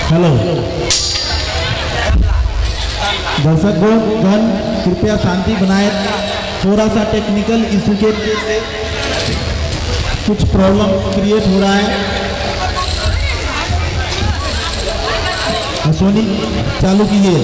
Hello दर्शकगण, कृपया शांति बनाए। थोड़ा सा टेक्निकल इशू के वजह से कुछ प्रॉब्लम क्रिएट हो रहा है। सोनी चालू कीजिए।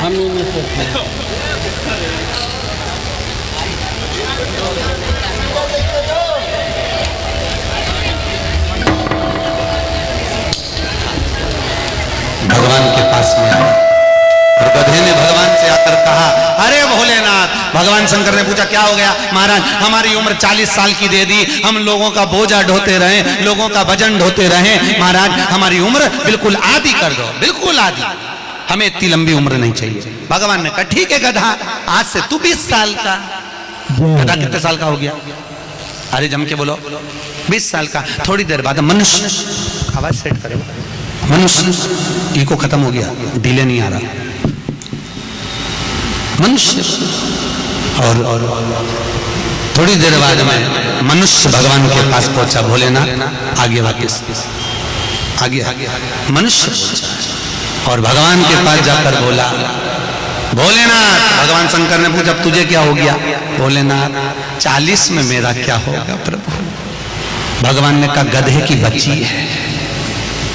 हम नहीं सकते। भगवान के पास में आया और गधे ने भगवान से आकर कहा, अरे भोलेनाथ। भगवान शंकर ने पूछा, क्या हो गया? महाराज, हमारी उम्र 40 साल की दे दी, हम लोगों का बोझा ढोते रहे, लोगों का वजन ढोते रहे। महाराज, हमारी उम्र बिल्कुल आधी कर दो, बिल्कुल आधी, हमें इतनी लंबी उम्र नहीं चाहिए। भगवान ने कहा, ठीक है गधा, आज से तू 20 साल का। गधा कितने साल का हो गया? अरे जम के बोलो, 20 साल का। थोड़ी देर बाद मनुष्य, आवाज सेट करेगा, मनुष्य इको खत्म हो गया, डिले नहीं आ रहा। मनुष्य और थोड़ी देर बाद में मनुष्य भगवान के पास पहुंचा। भोलेनाथ आगे वाकिस आगे मनुष्य और भगवान के पास जाकर बोला, भोलेनाथ। भगवान शंकर ने पूछा, तुझे क्या हो गया? भोलेनाथ, 40 में मेरा क्या होगा प्रभु? भगवान ने कहा, गधे की बच्ची है।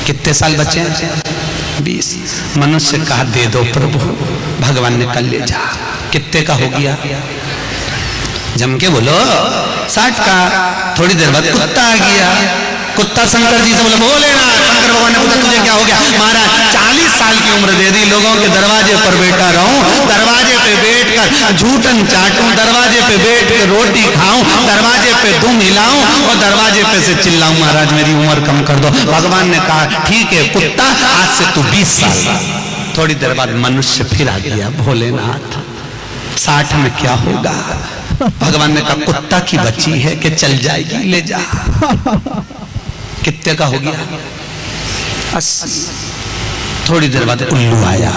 कितने साल बचे हैं? 20। मनुष्य कहा, दे दो प्रभु। भगवान ने कहा, ले जा। कितने का हो गया? जम के बोलो, 60 का। थोड़ी देर बाद कुत्ता आ गया। कुत्ता शंकर जी से बोला, भोलेनाथ। शंकर भगवान ने पूछा, तुझे क्या हो गया? महाराज, 40 साल की उम्र दे दी, लोगों के दरवाजे पर बैठा रहूं, दरवाजे पे बैठकर झूठन चाटूं, दरवाजे पे बैठ के रोटी खाऊं, दरवाजे पे दुम हिलाऊं और दरवाजे पे से चिल्लाऊं, महाराज मेरी उम्र कम कर दो। भगवान ने कहा, ठीक है कुत्ता, आज से तू 20 साल। थोड़ी देर बाद मनुष्य फिर आ गया। भोलेनाथ, 60 में क्या होगा? भगवान ने कहा, कुत्ता की बच्ची है कि चल जाएगी, ले जा। कितने का हो गया? 80। थोड़ी देर बाद उल्लू आया।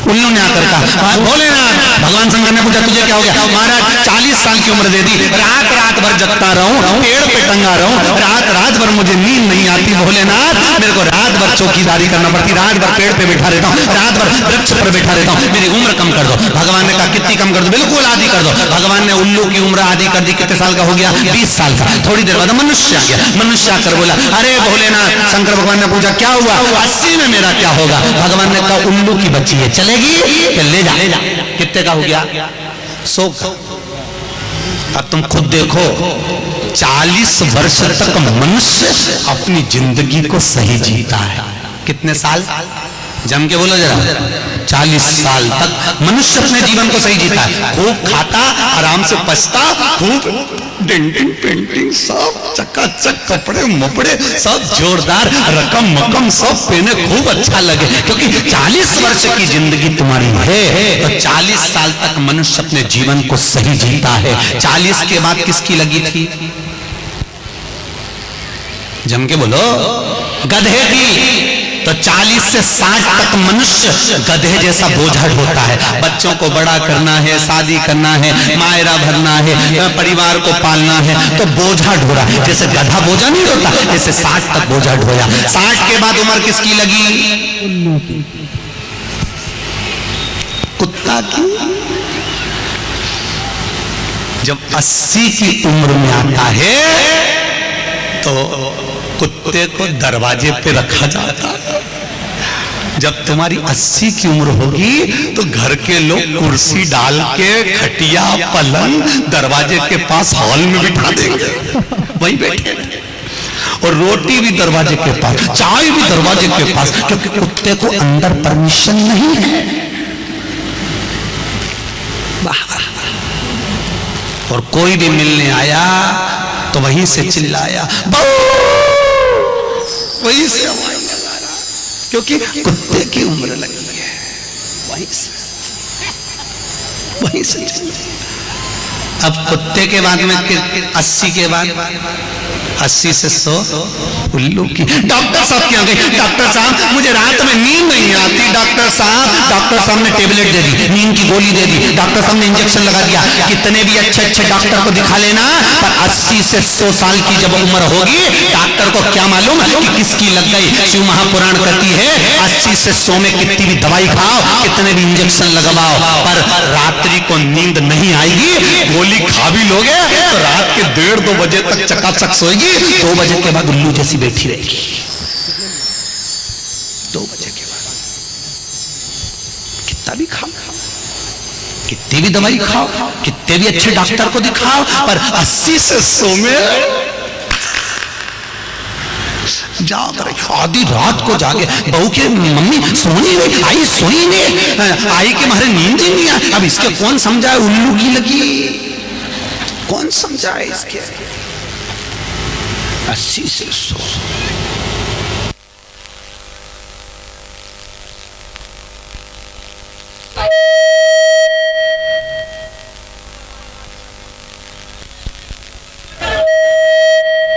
उल्लू ने आकर कहा, भोलेनाथ। भगवान शंकर ने पूछा, तुझे क्या हो गया? महाराज, 40 साल की उम्र दे दी, रात रात भर जगता रहूं, पेड़ पे टंगा रहूं, रात रात भर मुझे नींद नहीं आती। भोलेनाथ, मेरे को रात भर चौकीदारी करना पड़ती, रात भर पेड़ पे बैठा रहता हूँ, रात भर वृक्ष पर बैठा रहता हूँ, मेरी उम्र कम कर दो। भगवान ने कहा, कितनी कम कर दो? बिल्कुल आधी कर दो। भगवान ने उल्लू की उम्र आधी कर दी। कितने साल का हो गया? 20 साल का। थोड़ी देर बाद मनुष्य आ गया। मनुष्य आकर बोला, अरे भोलेनाथ। शंकर भगवान ने पूछा, क्या हुआ? 80 में मेरा क्या होगा? भगवान ने कहा, उल्लू की बच्ची है, चलेगी? ले जा। कितने का हो गया? 100 का। अब तुम खुद देखो, 40 वर्ष तक मनुष्य अपनी जिंदगी को सही जीता है। कितने साल? जम के बोलो जरा। 40 साल तक मनुष्य अपने जीवन को सही जीता है। खूब खाता, आराम से पछता, खूब डेंटिंग पेंटिंग, सब चकाचक, कपड़े मपड़े सब जोरदार, रकम मकम सब पहने, खूब अच्छा लगे, क्योंकि 40 वर्ष की जिंदगी तुम्हारी है। तो 40 साल तक मनुष्य अपने जीवन को सही जीता है। 40 के बाद किसकी लगी थी? जम के बोलो, गधे की। तो 40 से 60 तक मनुष्य गधे जैसा बोझा ढोता है। बच्चों को बड़ा करना है, शादी करना है, मायरा भरना है, परिवार को पालना है, तो बोझा ढो रहा है। जैसे गधा बोझा नहीं ढोता, जैसे 60 तक बोझा ढोया। 60 के बाद उम्र किसकी लगी? कुत्ता की। जब 80 की उम्र में आता है तो कुत्ते को दरवाजे पे रखा जाता। जब तुम्हारी 80 की उम्र होगी तो घर के लोग कुर्सी डाल के, खटिया पलंग दरवाजे के पास हॉल में बिठा देंगे, वहीं बैठे, और रोटी भी दरवाजे के पास, चाय भी दरवाजे के पास, क्योंकि कुत्ते को अंदर परमिशन नहीं है। बाहर। और कोई भी मिलने आया तो वहीं से चिल्लाया, वहीं से आवाज लगा रहा, क्योंकि कुत्ते की उम्र लगी है, वहीं से अब कुत्ते के बाद में 80 के बाद 80 से 100 उल्लू की। डॉक्टर साहब क्या गई, डॉक्टर साहब मुझे रात में नींद नहीं आती, डॉक्टर साहब ने टेबलेट दे दी, नींद की गोली दे दी, डॉक्टर साहब ने इंजेक्शन लगा दिया। कितने भी अच्छे डॉक्टर को दिखा लेना, पर 80 से 100 साल की जब उम्र होगी, डॉक्टर को क्या मालूम कि किसकी लग गई। शिव महापुराण कहती है 80 से 100 में कितनी भी दवाई खाओ, कितने भी इंजेक्शन लगवाओ, पर रात्रि को नींद नहीं आएगी। गोली खा भी लोगे तो रात के 1:30-2 बजे तक चकाचक सोएगी, 2 बजे के बाद उल्लू जैसी बैठी रहेगी। 2 बजे के बाद कितना भी खाओ, कितनी भी दवाई खाओ, कितने भी अच्छे डॉक्टर को दिखाओ, पर 80 से 100 में जाग रही। आधी रात को जागे, बहू के मम्मी सोनी नहीं आई, सोई नहीं आई के मारे नींद ही नहीं आई। अब इसके कौन समझाए, उल्लू की लगी, कौन समझाए इसके। 80 से 100